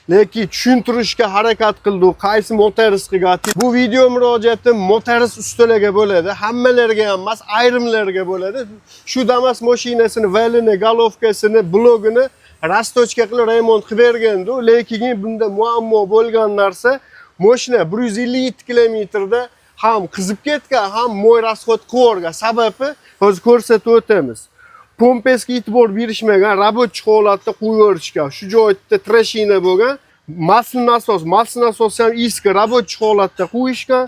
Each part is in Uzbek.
lekin tushuntirishga harakat qildik. Qaysi motorisqiga. Bu video murojaatim motoris ustalarga bo'ladi. Hammalarga ham emas, ayrimlarga bo'ladi. Shu Damas mashinasini, valini, golovkasini, blogini rastochka qilib remont qilib bergandi. Lekin bunda muammo bo'lgan narsa, mashina 157 kilometrda ham qizib ketgan, ham mo'y rasxod qilgan. Sababi hozir ko'rsatib o'tamiz. Pompasiga e'tibor berishmagan, rabochiy holatda qo'yib yuborishgan. Shu joyda trashina bo'lgan. Mas'ul nasos ham eski rabochiy holatda qo'yishgan.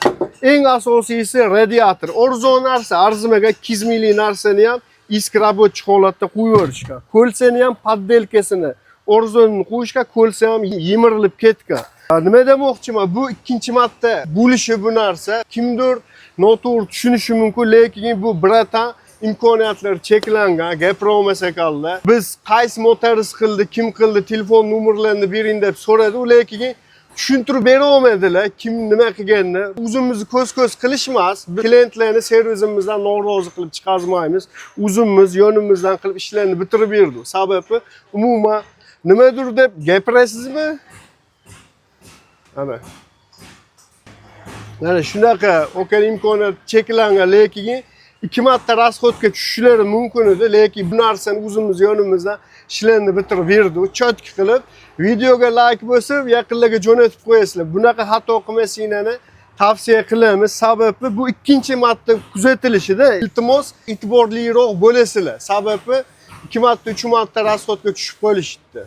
Eng asosiysi radiator. Arzon narsa, arzimagan 200 minglik narsani ham eski rabochiy holatda qo'yib yuborishgan. Ko'lsani ham poddelkasini arzonni qo'yishgan, ko'lsa ham yemirilib ketgan. Nima demoqchiman? Bu ikkinchi marta bo'lishi bu narsa. Kimdir noto'g'ri tushunishi mumkin, lekin bu biratan imkoniyatlar cheklangan, gapirolmasa qoldi. Biz qaysi motoris qildi, kim qildi, telefon nomerlarini bering deb so'radi, lekin tushuntirib bera olmadilar, kim nima qilganini. O'zimizni ko'z qilishmas, klientlarni servisimizdan norozi qilib chiqazmaymiz. O'zimiz yonimizdan qilib ishlarni bitirib berdik. Sababi umuman nimadir deb gapirasizmi? Mana shunaqa o'kan imkoniyat cheklangan, lekin 2 marta rasxodga tushishlari mumkin edi, lekin bu narsani o'zimiz yonimizdan ishlarni bitirib berdik. Cho'tki qilib, videoga like bosib, yaqinlarga jo'natib qo'yasizlar. Bunaqa xato qilmasliklarini tavsiya qilamiz. Sababi bu ikkinchi marta kuzatilishida iltimos e'tiborliroq bo'lasizlar. Sababi 2 marta, 3 marta rasxodga tushib qolishdi.